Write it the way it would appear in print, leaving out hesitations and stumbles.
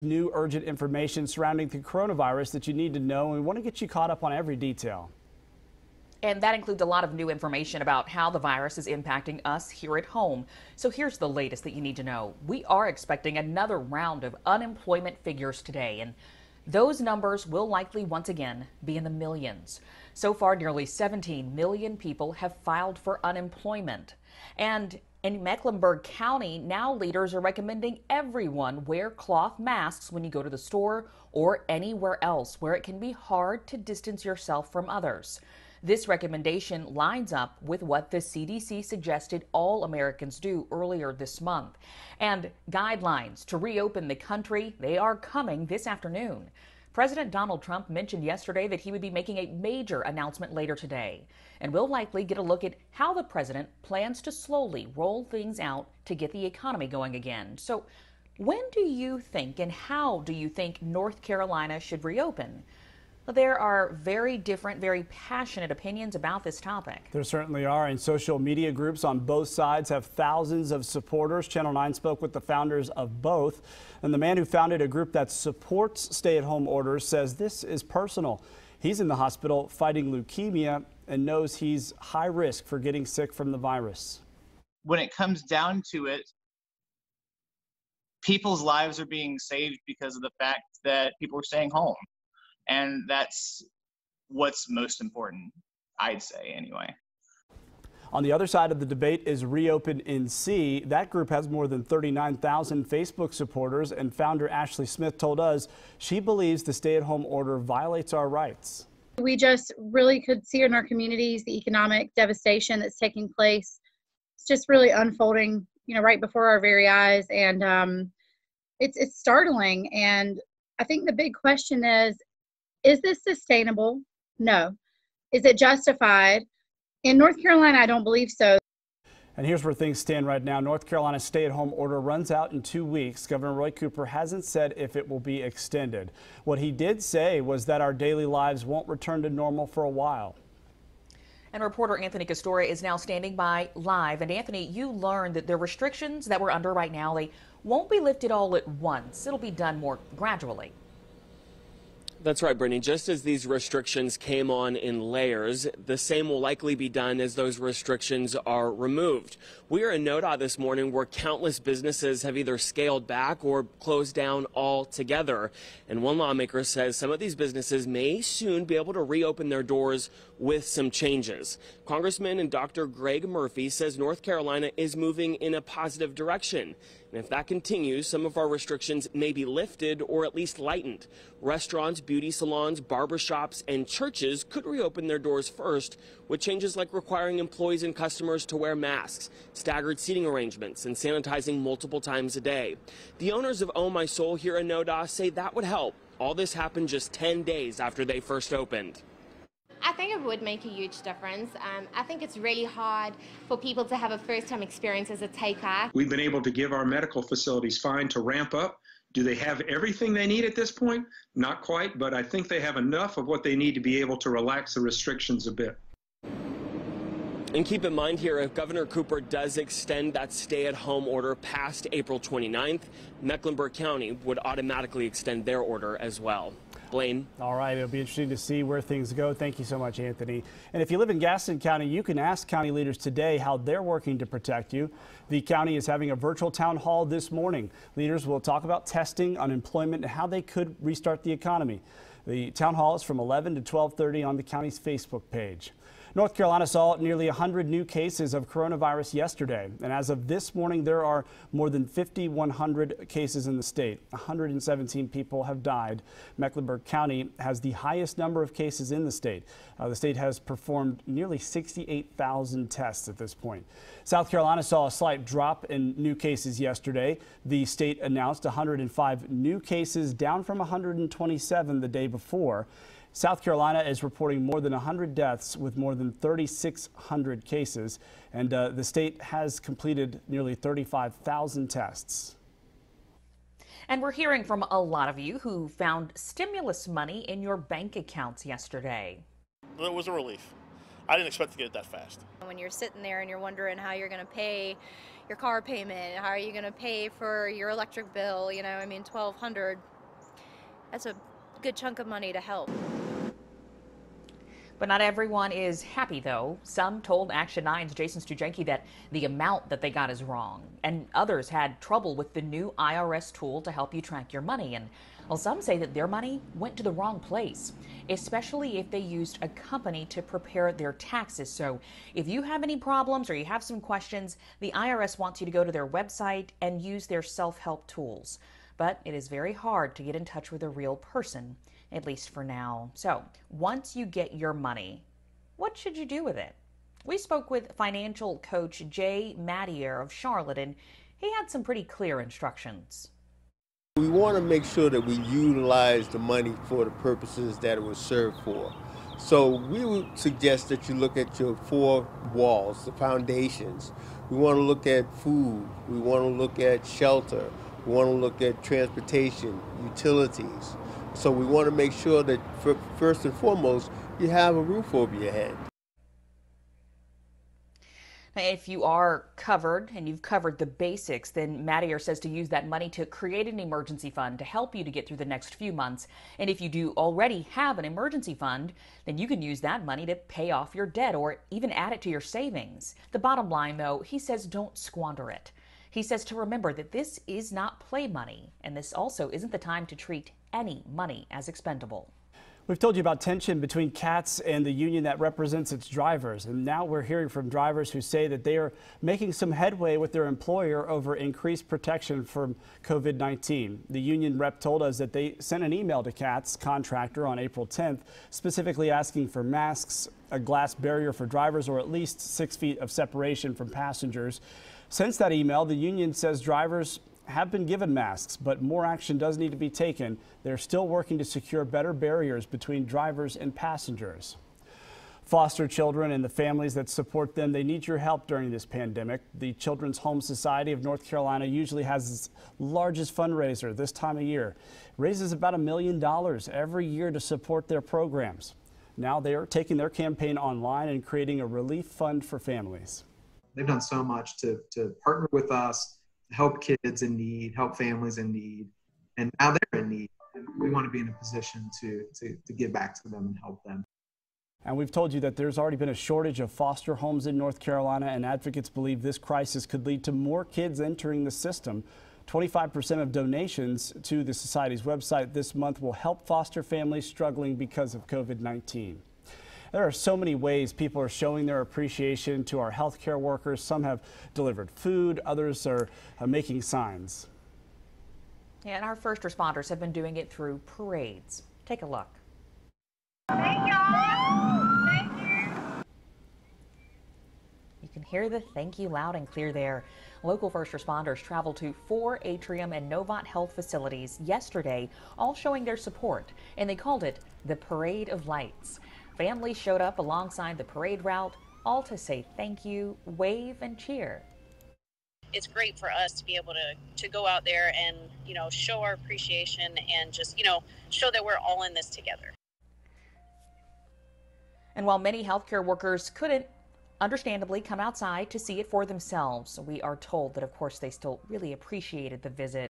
New urgent information surrounding the coronavirus that you need to know, and we want to get you caught up on every detail. And that includes a lot of new information about how the virus is impacting us here at home. So here's the latest that you need to know. We are expecting another round of unemployment figures today, and those numbers will likely once again be in the millions. So far, nearly 17 million people have filed for unemployment. And in Mecklenburg County, now leaders are recommending everyone wear cloth masks when you go to the store or anywhere else where it can be hard to distance yourself from others. This recommendation lines up with what the CDC suggested all Americans do earlier this month. And guidelines to reopen the country, they are coming this afternoon. President Donald Trump mentioned yesterday that he would be making a major announcement later today. And we'll likely get a look at how the president plans to slowly roll things out to get the economy going again. So when do you think and how do you think North Carolina should reopen? There are very different, very passionate opinions about this topic. There certainly are, and social media groups on both sides have thousands of supporters. Channel 9 spoke with the founders of both, and the man who founded a group that supports stay-at-home orders says this is personal. He's in the hospital fighting leukemia and knows he's high risk for getting sick from the virus. When it comes down to it, people's lives are being saved because of the fact that people are staying home. And that's what's most important, I'd say, anyway. On the other side of the debate is Reopen NC. That group has more than 39,000 Facebook supporters, and founder Ashley Smith told us she believes the stay-at-home order violates our rights. We just really could see in our communities the economic devastation that's taking place. It's just really unfolding, right before our very eyes, and it's startling. And I think the big question is this sustainable? No. Is it justified? In North Carolina, I don't believe so. And here's where things stand right now. North Carolina's stay-at-home order runs out in 2 weeks. Governor Roy Cooper hasn't said if it will be extended. What he did say was that our daily lives won't return to normal for a while. And reporter Anthony Castora is now standing by live. And Anthony, you learned that the restrictions that we're under right now, they won't be lifted all at once. It'll be done more gradually. That's right, Brittany. Just as these restrictions came on in layers, the same will likely be done as those restrictions are removed. We are in NODA this morning where countless businesses have either scaled back or closed down altogether. And one lawmaker says some of these businesses may soon be able to reopen their doors with some changes. Congressman and Dr. Greg Murphy says North Carolina is moving in a positive direction. And if that continues, some of our restrictions may be lifted or at least lightened. Restaurants, beauty salons, barbershops, and churches could reopen their doors first, with changes like requiring employees and customers to wear masks, staggered seating arrangements, and sanitizing multiple times a day. The owners of Oh My Soul here in NODA say that would help. All this happened just 10 days after they first opened. I think it would make a huge difference. I think it's really hard for people to have a first-time experience as a taker. We've been able to give our medical facilities time to ramp up. Do they have everything they need at this point? Not quite, but I think they have enough of what they need to be able to relax the restrictions a bit. And keep in mind here, if Governor Cooper does extend that stay-at-home order past April 29th, Mecklenburg County would automatically extend their order as well. Blaine. All right, it'll be interesting to see where things go. Thank you so much, Anthony. And if you live in Gaston County, you can ask county leaders today how they're working to protect you. The county is having a virtual town hall this morning. Leaders will talk about testing, unemployment, and how they could restart the economy. The town hall is from 11 to 12:30 on the county's Facebook page. North Carolina saw nearly 100 new cases of coronavirus yesterday, and as of this morning, there are more than 5,100 cases in the state. 117 people have died. Mecklenburg County has the highest number of cases in the state. The state has performed nearly 68,000 tests at this point. South Carolina saw a slight drop in new cases yesterday. The state announced 105 new cases, down from 127 the day before. South Carolina is reporting more than 100 deaths with more than 3,600 cases, and the state has completed nearly 35,000 tests. And we're hearing from a lot of you who found stimulus money in your bank accounts yesterday. It was a relief. I didn't expect to get it that fast. When you're sitting there and you're wondering how you're going to pay your car payment, how are you going to pay for your electric bill, I mean, $1,200 that's a good chunk of money to help. But not everyone is happy, though. Some told Action 9's Jason Stujenki that the amount that they got is wrong, and others had trouble with the new IRS tool to help you track your money. And well, some say that their money went to the wrong place, especially if they used a company to prepare their taxes. So if you have any problems or you have some questions, the IRS wants you to go to their website and use their self-help tools. But it is very hard to get in touch with a real person, at least for now. So once you get your money, what should you do with it? We spoke with financial coach Jay Mattier of Charlotte, and he had some pretty clear instructions. We want to make sure that we utilize the money for the purposes that it was served for. So we would suggest that you look at your four walls, the foundations. We want to look at food. We want to look at shelter. We want to look at transportation, utilities. So we want to make sure that first and foremost, you have a roof over your head. If you are covered and you've covered the basics, then Mattier says to use that money to create an emergency fund to help you to get through the next few months. And if you do already have an emergency fund, then you can use that money to pay off your debt or even add it to your savings. The bottom line, though, he says don't squander it. He says to remember that this is not play money, and this also isn't the time to treat any money as expendable. We've told you about tension between CATS and the union that represents its drivers, and now we're hearing from drivers who say that they are making some headway with their employer over increased protection from COVID-19. The union rep told us that they sent an email to CATS contractor on April 10th, specifically asking for masks, a glass barrier for drivers, or at least 6 feet of separation from passengers. Since that email, the union says drivers have been given masks, but more action does need to be taken. They're still working to secure better barriers between drivers and passengers. Foster children and the families that support them, they need your help during this pandemic. The Children's Home Society of North Carolina usually has its largest fundraiser this time of year. It raises about $1 million every year to support their programs. Now they are taking their campaign online and creating a relief fund for families. They've done so much to partner with us, help kids in need, help families in need, and now they're in need. And we want to be in a position to give back to them and help them. And we've told you that there's already been a shortage of foster homes in North Carolina, and advocates believe this crisis could lead to more kids entering the system. 25% of donations to the Society's website this month will help foster families struggling because of COVID-19. There are so many ways people are showing their appreciation to our healthcare workers. Some have delivered food, others are making signs. Yeah, and our first responders have been doing it through parades. Take a look. Thank y'all. Thank you. You can hear the thank you loud and clear there. Local first responders traveled to 4 Atrium and Novant Health facilities yesterday, all showing their support, and they called it the Parade of Lights. Families showed up alongside the parade route, all to say thank you, wave, and cheer. It's great for us to be able to go out there and, show our appreciation and just, show that we're all in this together. And while many healthcare workers couldn't, understandably, come outside to see it for themselves, we are told that, of course, they still really appreciated the visit.